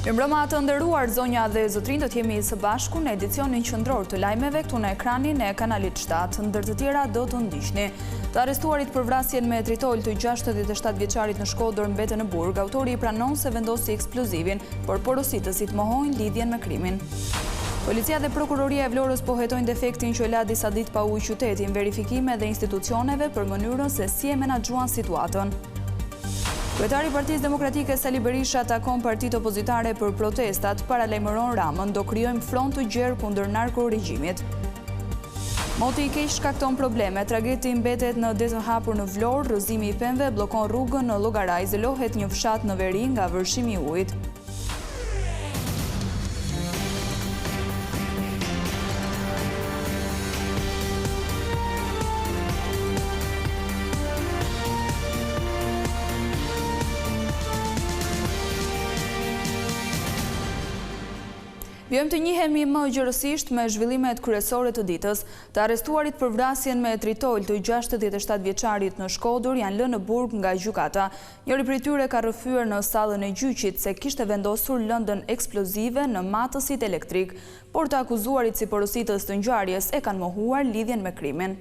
Mirëmbrëma të nderuar zonja dhe zotrinj, do të jemi së bashku në edicionin qendror të lajmeve këtu në ekranin e kanalit 7, ndër të tjera do të ndiqni. Të arrestuarit për vrasjen me tritol të 67 vjeçarit në Shkodër mbeten në burg. Autori pranon se vendosi eksplozivin, por porositësit mohojnë lidhjen me krimin. Policia dhe Prokuroria e Vlorës po hetojnë defektin që la disa ditë pa ujë qytetin, verifikime dhe institucioneve për mënyrën se si e menaxhuan situatën. Kryetari i Partisë Demokratike Sali Berisha takon partitë opozitare për protestat, paralajmëron Ramën, do krijojmë front të gjerë kundër narkoregjimit. Moti i keq shkakton probleme, tragedi mbetet në det të hapur në Vlorë, rrëzimi i pemëve bllokon rrugën në Llogara, izolohet një fshat në veri nga vërshimi i ujit. Vjojmë të njihemi më gjërësisht me zhvillimet kryesore të ditës. Të arrestuarit për vrasjen me tritol të 67 vjeçarit në Shkodër janë lënë në burg nga gjykata. Njëri prej tyre ka rrëfyer në sallën e gjyqit se kishte vendosur lëndën eksplozive në matësit elektrik, por të akuzuarit si porositës të ngjarjes e kanë mohuar lidhjen me krimin.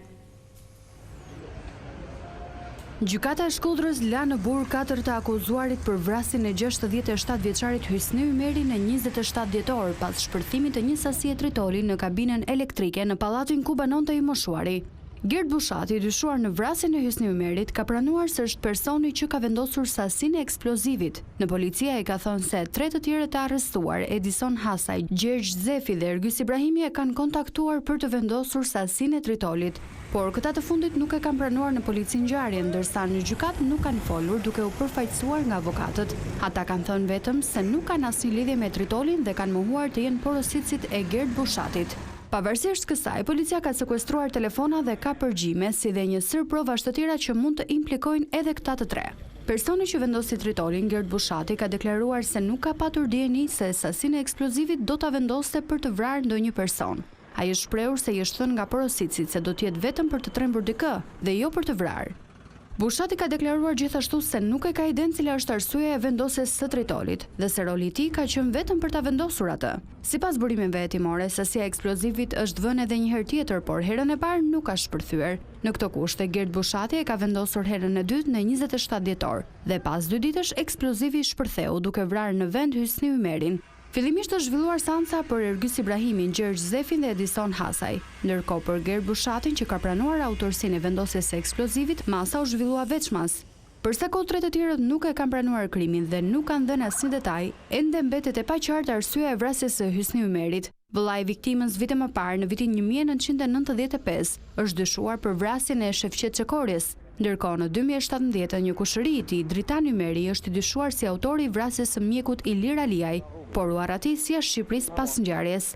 Gjykata e Shkodrës la në burg 4 të akuzuarit për vrasjen e 67 vjeçarit Hysni Ymeri në 27 dhjetor pas shpërthimit të një sasie tritoli në kabinën elektrike në pallatin ku banonte i moshuari. Gerd Bushati, dyshuar në vrasjen e Hysni Ymerit, ka pranuar se është personi që ka vendosur sasinë e eksplozivit. Në policia e ka thënë se 3 të tjerë të arrestuar, Edison Hasaj, Gjergj Zefi dhe Ergys Ibrahimi e kanë kontaktuar për të vendosur sasinë e tritolit. Por këta të fundit nuk e kanë pranuar në polici ngjarjen, ndërsa në gjykat nuk kanë folur duke u përfaqësuar nga avokatët. Ata kanë thënë vetëm se nuk kanë asnjë lidhje me tritolin dhe kanë mohuar të jenë porositësit e Gerd Bushatit. Pavarësisht kësaj, policia ka sekuestruar telefona dhe ka përgjime, si dhe një sër provash të tjera që mund të implikojnë edhe këta të tre. Personi që vendosi tritolin, Gerd Bushati, ka deklaruar se nuk ka patur dieni se sasinë e eksplozivit do ta vendoste për të vrarë ndonjë person. Ai është shprehur se i është thënë nga porositësit se do të jetë vetëm për të trembur dikë dhe jo për të vrarë. Bushati ka deklaruar gjithashtu se nuk e ka idenë cila është arsyeja e vendosjes së tritolit dhe se roli i tij ka qenë vetëm për ta vendosur atë. Sipas burimeve hetimore, sasia e eksplozivit është vënë edhe një herë tjetër, por herën e parë nuk ka shpërthyer. Në këto kushte, Gerd Bushati e ka vendosur herën e dytë në 27 dhjetor dhe pas 2 ditësh eksplozivi shpërtheu duke vrarë në vend Hysni Ymerin. Fillimisht është zhvilluar seanca për Ergys Ibrahimin, Gjergj Zefin dhe Edison Hasaj. Ndërkohë për Gerd Bushatin, që ka pranuar autorsinë e vendosjes së eksplozivit, masa u zhvillua veçmas. Përsa tre të tjerët nuk e kanë pranuar krimin dhe nuk kanë dhënë asnjë detaj, ende mbetet e paqartë arsyeja e vrasjes së Hysni Ymerit. Vëllai i viktimës vite më parë, në vitin 1995, është dyshuar për vrasjen e Shefqet Çekorjes. Ndërkohë në 2017, një kushëri i tij, Dritan Ymeri, është i dyshuar si autori i vrasjes së mjekut Ilir Aliaj, por u arratis jashtë Shqipërisë pas ngjarjes.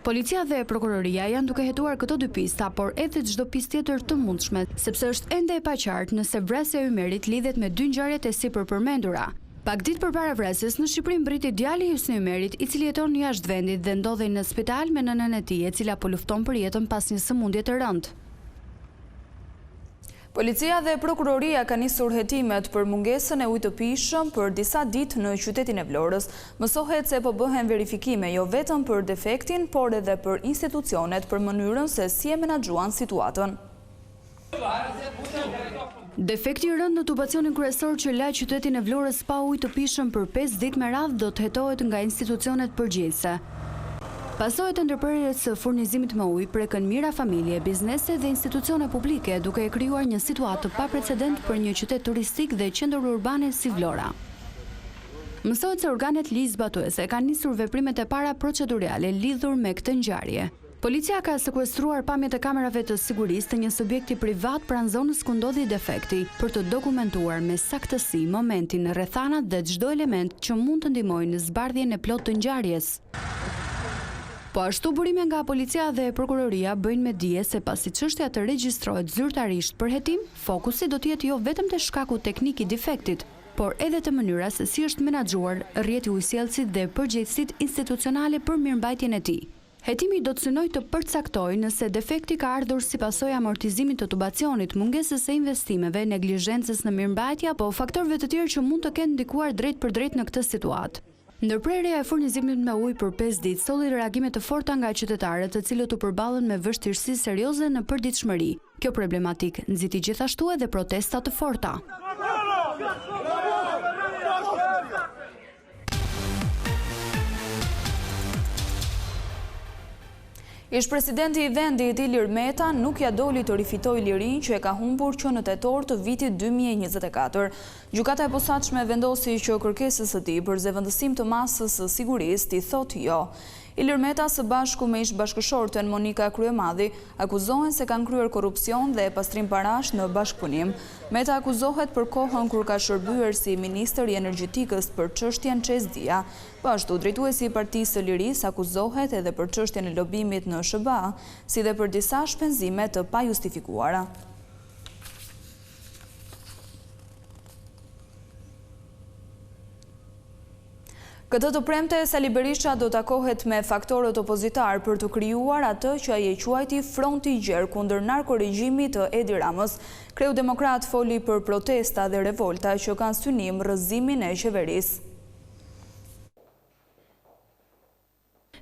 Policia dhe prokuroria janë duke hetuar këto dy pista, por edhe çdo pistë tjetër të mundshme, sepse është ende e paqartë nëse vrasja e Ymerit lidhet me 2 ngjarjet e sipërpërmendura. Pak ditë përpara vrasjes, në Shqipëri mbriti djali i Hysni Ymerit, i cili jeton jashtë vendit dhe ndodhej në spital me nënën e tij, e cila po lufton për jetën pas një sëmundje të rëndë. Policia dhe prokuroria ka nisur hetimet për mungesën e ujit të pijshëm për disa ditë në qytetin e Vlorës. Mësohet se po bëhen verifikime jo vetëm për defektin, por edhe për institucionet për mënyrën se si e menaxhuan situatën. Defekti i rënd në tubacionin kryesor që la qytetin e Vlorës pa ujë të pijshëm për 5 ditë me radhë do të hetohet nga institucionet përgjegjëse. Pasojat e ndërprerjes së furnizimit me ujë prekën mijëra familje, biznese dhe institucione publike, duke e krijuar një situatë pa precedent për një qytet turistik dhe qendër urbane si Vlora. Mësohet se organet ligjzbatuese kanë nisur veprimet e para procedurale lidhur me këtë ngjarje. Policia ka sekuestruar pamjet e kamerave të sigurisë të një subjekti privat pranë zonës ku ndodhi defekti për të dokumentuar me saktësi momentin, rrethanat dhe çdo element që mund të ndihmojnë në zbardhjen e plotë të ngjarjes. Po ashtu burime nga policia dhe prokuroria bëjnë me dije se pasi çështja të regjistrohet zyrtarisht për hetim, fokusi do të jetë jo vetëm te shkaku teknik i defektit, por edhe te mënyra se si është menaxhuar rrjeti ujësjellësit dhe përgjegjësitë institucionale për mirëmbajtjen e tij. Hetimi do të synojë të përcaktojë nëse defekti ka ardhur si pasojë amortizimit të tubacionit, mungesës së investimeve, neglizhencës në mirëmbajtje apo faktorëve të tjerë që mund të kenë ndikuar drejt për drejt në këtë situatë. Ndërprerja e furnizimit me ujë për 5 ditë solli reagime të forta nga qytetarët, të cilët u përballën me vështirësi serioze në përditshmëri. Kjo problematik nxiti gjithashtu edhe protesta të forta. Ish presidenti i vendit Ilir Meta nuk ja doli të rifitoj lirinë që e ka humbur që në tetor të vitit 2024. Gjykata e posaçme vendosi që kërkesës së tij për zëvendësim të masës së sigurisë t'i thotë jo. Ilir Meta së bashku me ish bashkëshorten Monika Kryemadhi akuzohen se kanë kryer korrupsion dhe pastrim parash në bashkëpunim. Meta akuzohet për kohën kur ka shërbyer si ministër i energjetikës për çështjen Çezdia. Po ashtu, drejtuesi i Partisë së Lirisë akuzohet edhe për çështjen e lobimit në SBA, si dhe për disa shpenzime të pajustifikuara. Këtë të premte, Sali Berisha do takohet me faktorët opozitar për të krijuar atë që ai e quajti fronti i gjerë kundër narkoregjimit të Edi Ramës. Kreu Demokrat foli për protesta dhe revolta që kanë synim rrëzimin e qeverisë.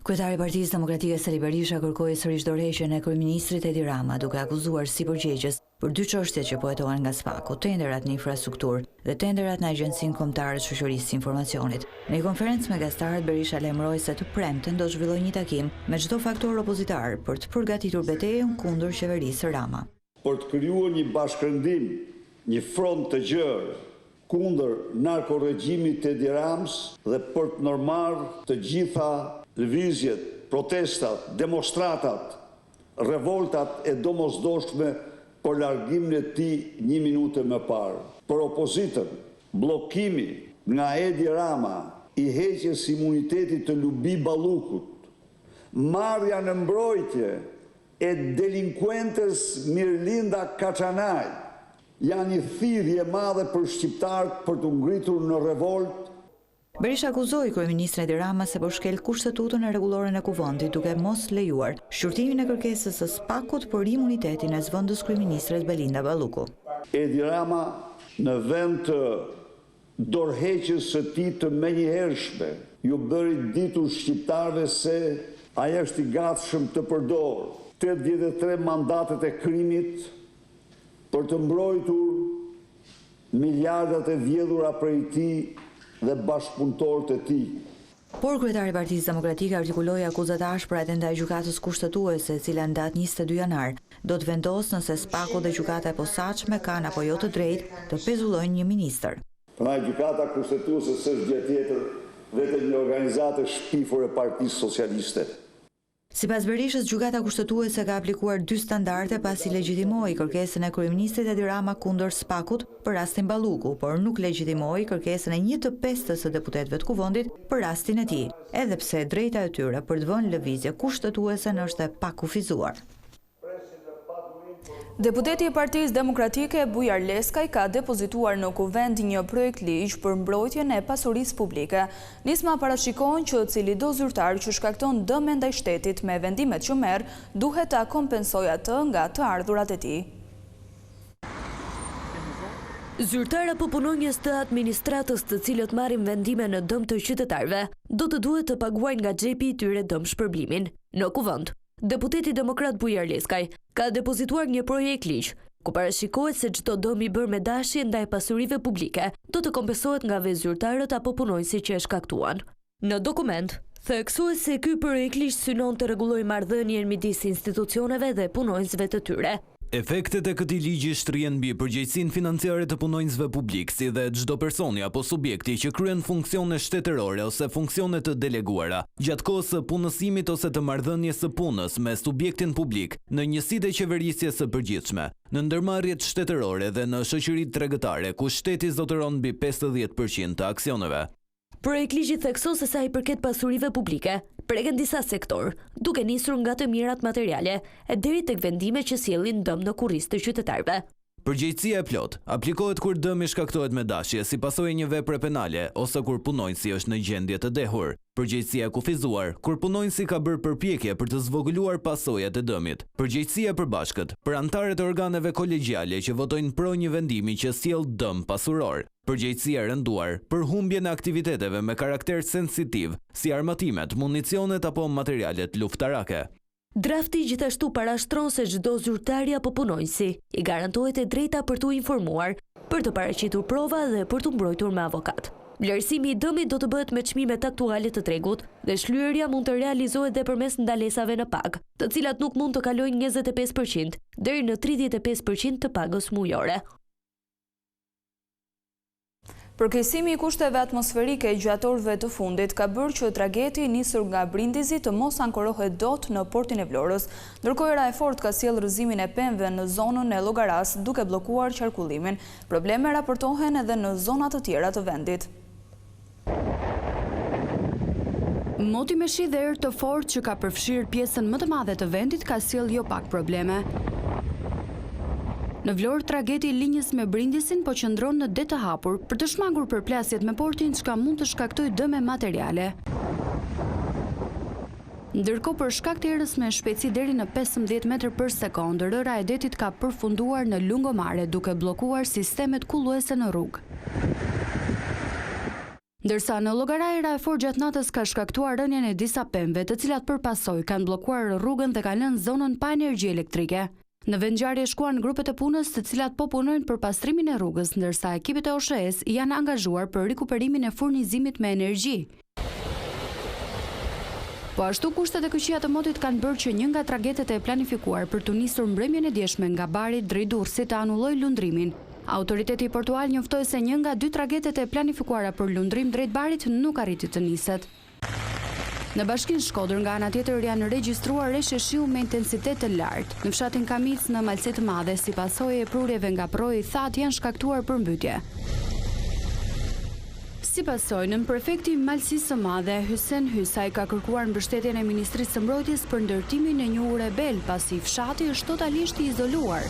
Kryetari i Partisë Demokratike Sali Berisha kërkoi sërish dorëheqjen e kryeministrit Edi Rama, duke akuzuar si përgjegjës për 2 çështje që po hetohen nga SPAKU, tenderat në infrastrukturë dhe tenderat në Agjencinë Kombëtare të Shoqërisë së Informacionit. Në një konferencë me gazetarët, Berisha lajmëroi se të premten do zhvillojë një takim me çdo faktor opozitar për të përgatitur betejën kundër qeverisë Rama. Për të krijuar një bashkëndim, një front të gjerë kundër narkoregjimit të Edi Ramës dhe për të normarrë të gjitha lëvizjet, protestat, demonstratat, revoltat e domosdoshme për largimin e tij 1 minutë më parë. Për opozitën, bllokimi nga Edi Rama i heqjes imunitetit të Lubi Ballukut, marrja në mbrojtje e delinkuentes Mirlinda Kaçanaj, janë një thirrje e madhe për shqiptarët për të ngritur në revolt. Berisha akuzoi kryeministrin Edi Rama se po shkel kushtetutën e rregullore në kuvendit duke mos lejuar shqyrtimin e kërkesës së SPAKut për imunitetin e zëvendës kryeministres Belinda Balluku. Edi Rama në vend të dorëheqjes së tij të menjëhershme ju bëri ditur shqiptarëve se ai është i gatshëm të përdorë 83 mandatet e krimit për të mbrojtur miliardat e vjedhura prej tij dhe bashkëpunëtorët e tij. Por kryetari i Partisë Demokratike artikuloi akuzat ashpra edhe ndaj gjykatës kushtetuese, e cila në datë 22 janar do të vendosë nëse SPAKu dhe gjykata e posaçme kanë apo jo të drejtë të pezullojnë një ministër. Pra gjykata kushtetuese s'është gjë tjetër, vetëm një organizatë shpifur e Partisë Socialiste. Sipas Berishës, gjykata kushtetuese ka aplikuar 2 standarde pasi legjitimoi kërkesën e kryeministrit Edi Rama kundër SPAKut për rastin Balluku, por nuk legjitimoi kërkesën e 1/5 së deputetëve të kuvendit për rastin e tij, edhe pse drejta e tyre për të vënë lëvizje kushtetuese është e pakufizuar. Deputeti i Partisë Demokratike Bujar Leskaj ka depozituar në kuvend një projekt ligj për mbrojtjen e pasurisë publike. Nisma parashikon që cilido zyrtar që shkakton dëm ndaj shtetit me vendimet që merr duhet ta kompensojë atë nga të ardhurat e tij. Zyrtar apo punonjës të administratës të cilët marrin vendime në dëm të qytetarëve do të duhet të paguajnë nga xhepi i tyre dëm shpërblimin. Në kuvend, deputeti demokrat Bujar Leskaj ka depozituar një projekt ligj ku parashikohet se çdo dëm i bërë me dashje ndaj pasurive publike do të kompensohet nga zyrtarët apo punonjësit që e shkaktuan. Në dokument theksohet se ky projekt ligj synon të rregullojë marrëdhënien midis institucioneve dhe punonjësve të tyre. Efektet e këtij ligji shtrihen mbi përgjegjësinë financiare të punonjësve publik, si dhe çdo personi apo subjekti që kryen funksione shtetërore ose funksione të deleguara gjatë kohës së punësimit ose të marrëdhënies së punës me subjektin publik në njësitë e qeverisjes së përgjithshme, në ndërmarrjet shtetërore dhe në shoqëritë tregëtare ku shteti zotëron mbi 50% të aksioneve. Projekt ligji thekson se sa i përket pasurive publike, preken disa sektor, duke nisur nga të mirat materiale e deri tek vendime që sjellin dëm në kurriz të qytetarëve. Përgjegjësia e plot aplikohet kur dëmi shkaktohet me dashje si pasojë një vepre penale ose kur punonjësi është në gjendje të dehur. Përgjegjësia e kufizuar kur punonjësi ka bërë përpjekje për të zvogëluar pasojat e dëmit. Përgjegjësia e përbashkët për anëtarët e organeve kolegjiale që votojnë pro një vendimi që sjell dëm pasuror. Përgjegjësia e rënduar për humbjen e aktiviteteve me karakter sensitiv, si armatimet, municionet apo materialet luftarake. Drafti gjithashtu parashtron se çdo zyrtari apo punonjësi i garantohet e drejta për t'u informuar, për të paraqitur prova dhe për t'u mbrojtur me avokat. Vlerësimi i dëmit do të bëhet me çmimet aktuale të tregut dhe shlyerja mund të realizohet dhe përmes ndalesave në pagë, të cilat nuk mund të kalojnë 25% deri në 35% të pagës mujore. Përkeqësimi i kushteve atmosferike gjatë orëve të fundit ka bërë që tragedi nisur nga Brindisi të mos ankorohet dot në portin e Vlorës, ndërkohë era e fortë ka sjellë rrëzimin e pemëve në zonën e Llogaras duke bllokuar qarkullimin. Probleme raportohen edhe në zona të tjera të vendit. Moti me shi dhe erë të fortë që ka përfshirë pjesën më të madhe të vendit ka sjellë jo pak probleme. Në Vlorë, tragedi i linjës me Brindisin po qëndron në det të hapur për të shmangur përplasjet me portin çka mund të shkaktojë dëme materiale. Ndërkohë për shkak të erës me shpejtësi deri në 15 metër për sekondë, rëra e detit ka përfunduar në lungomare duke bllokuar sistemet kulluese në rrugë. Ndërsa në Llogara era e fortë gjatë natës ka shkaktuar rënien e disa pemëve, të cilat përpasoj kanë bllokuar rrugën dhe kanë lënë zonën pa energji elektrike. Në vendngjarje shkuan grupet e punës të cilat po punojnë për pastrimin e rrugës, ndërsa ekipet e OSHE-s janë angazhuar për rikuperimin e furnizimit me energji. Po ashtu kushtet e këqija të motit kanë bërë që një nga tragetet e planifikuar për të nisur mbrëmjen e dieshme nga Bari drejt Durrësit të anulloj lundrimin. Autoriteti portual njoftoi se një nga 2 tragetet e planifikuara për lundrim drejt Barit nuk arriti të niset. Në bashkinë Shkodër nga ana tjetër janë regjistruar reshje shiu me intensitet të lartë. Në fshatin Kamic në Malësi të Madhe, si pasojë e prurjeve nga proji thatë janë shkaktuar përmbytje. Si pasojë, nën prefekti i Malësisë së Madhe, Hysen Hysaj ka kërkuar mbështetjen e Ministrisë së Mbrojtjes për ndërtimin e një ure bel, pasi fshati është totalisht i izoluar.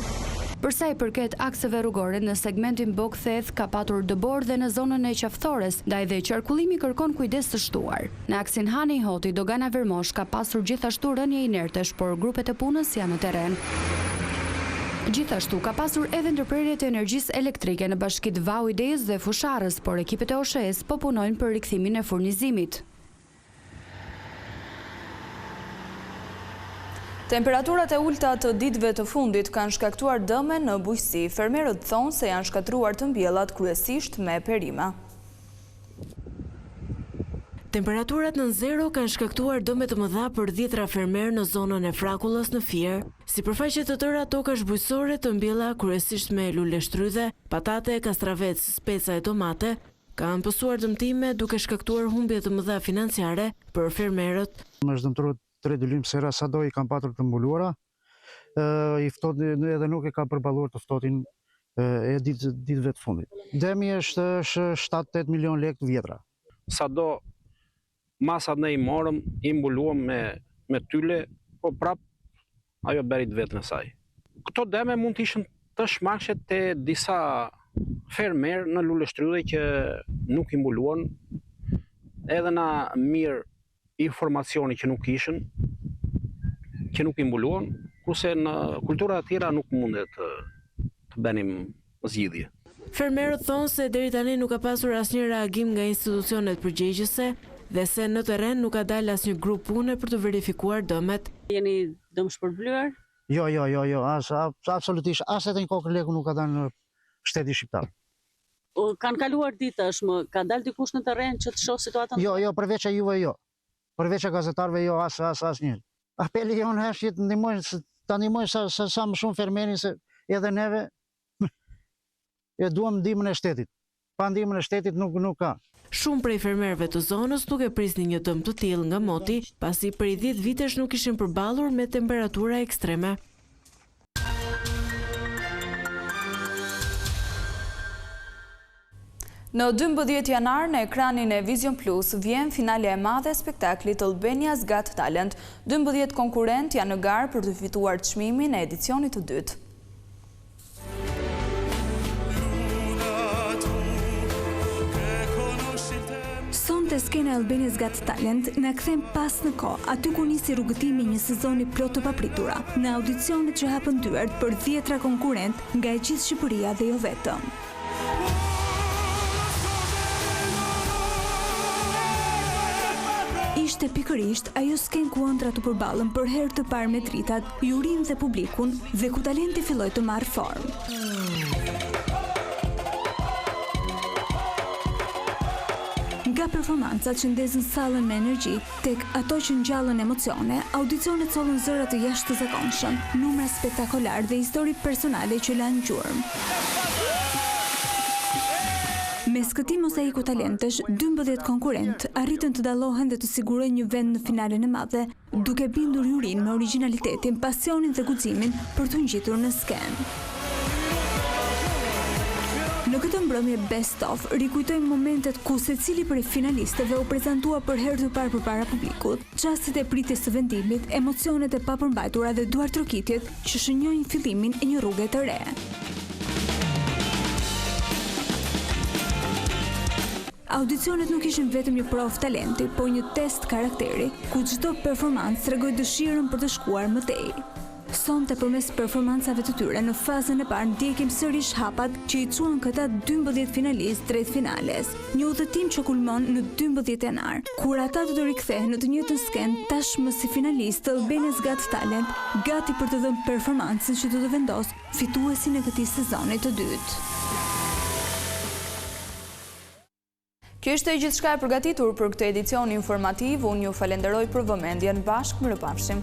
Përsa i përket akseve rrugore, në segmentin Bok-Theth ka patur dëbor dhe në zonën e qafthores, ndaj dhe qarkullimi kërkon kujdes të shtuar. Në aksin Hani Hoti, dogana Vermosh ka pasur gjithashtu rënje inertesh, por grupet e punës janë në teren. Gjithashtu ka pasur edhe ndërprerje të energjisë elektrike në bashkitë Vau Idejës dhe Fusharës, por ekipet e OSHE-s po punojnë për rikthimin e furnizimit. Temperaturat e ulta të ditëve të fundit kanë shkaktuar dëme në bujqësi. Fermerët thonë se janë shkatruar të mbjellat kryesisht me perime. Temperaturat në zero kanë shkaktuar dëme të mëdha për 10 fermerë në zonën e Frakullës në Fier, sipërfaqe të tëra tokash bujqësore të mbjella kryesisht me lule shtrydhe, patate, kastravec, speca e tomate, kanë pësuar dëmtime duke shkaktuar humbje të mëdha financiare për fermerët. Tre dylim sera sado i kanë patur të mbuluara, i ftoht edhe nuk e ka përballuar të ftohtin e ditëve të fundit. Demi është 7-8 milion lekë të vjetra. Sado masat ne i morëm, i mbuluam me tyle, po prap ajo berit vetë në saj. Këto deme mund të ishën të shmakshe të disa fermer në lule shtrydhe që nuk i mbuluan, edhe na mirë informacioni që nuk ishën, që nuk i mbuluan, kurse në kultura të tjera nuk mundet të bënim zgjidhje. Fermerët thonë se deri tani nuk ka pasur asnjë reagim nga institucionet përgjegjëse dhe se në terren nuk ka dalë asnjë grup pune për të verifikuar dëmet. Jeni dëmshpërblyer? Jo, absolutisht as edhe një kokë leku nuk ka dalë në shteti shqiptar. Kanë kaluar ditë tashmë, ka dalë dikush në terren që të shohë situatën? Jo, përveç e juve jo. Përveç e gazetarëve jo as një. Apeli jonë është që të ndihmojnë sa më shumë fermerin se edhe neve e duam ndihmën e shtetit. Pa ndihmën e shtetit nuk ka. Shumë prej fermerëve të zonës nuk e prisnin një dëm të tillë nga moti, pasi prej 10 vitesh nuk ishin përballur me temperatura ekstreme. Në 12 janar në ekranin e Vision Plus vjen finale e madhe e spektaklit Albania's Got Talent. 12 konkurrent janë në garë për të fituar çmimin e edicionit të dytë. e skena Albania's Got Talent na kthen pas në kohë, aty ku nisi rrugëtimi një sezoni plot të papritura, në audicionet që hapën dyert për 10 konkurrent nga e gjithë Shqipëria dhe jo vetëm. Ishte pikërisht ajo skenë ku ëndrat u përballën për herë të parë me dritat, jurinë dhe publikun dhe ku talenti filloi të marrë formë. Nga performancat që ndezën sallën me energji, tek ato që ngjallën emocione, audicionet sollën zëra të jashtëzakonshëm, numra spektakolar dhe histori personale që lanë gjurmë. Mes këtij mozaiku talentesh, 12 konkurrent arritën të dallohen dhe të sigurojnë një vend në finalen e madhe, duke bindur jurinë me origjinalitetin, pasionin dhe guximin për të ngjitur në skenë. Në këtë mbrëmje Best Of, rikujtojmë momentet ku secili prej finalistëve u prezantua për herë të parë përpara publikut, çastet e pritjes së vendimit, emocionet e papërmbajtura dhe duartrokitjet që shënjojnë fillimin e një rruge të re. Audicionet nuk ishin vetëm një provë talenti, por një test karakteri, ku çdo performancë tregoi dëshirën për të shkuar më tej. Sonte përmes performancave të tyre në fazën e parë ndjekim sërish hapat që i çuan këta 12 finalistë drejt finales, një udhëtim që kulmon në 12 janar, kur ata do të rikthehen në të njëjtën skenë tashmë si finalistë të Albania's Got Talent, gati për të dhënë performancën që do të vendosë fituesin e këtij sezoni të dytë. Kjo ishte gjithçka e përgatitur për këtë edicion informativ. Unë ju falenderoj për vëmendjen. Bashkë mirëpafshim.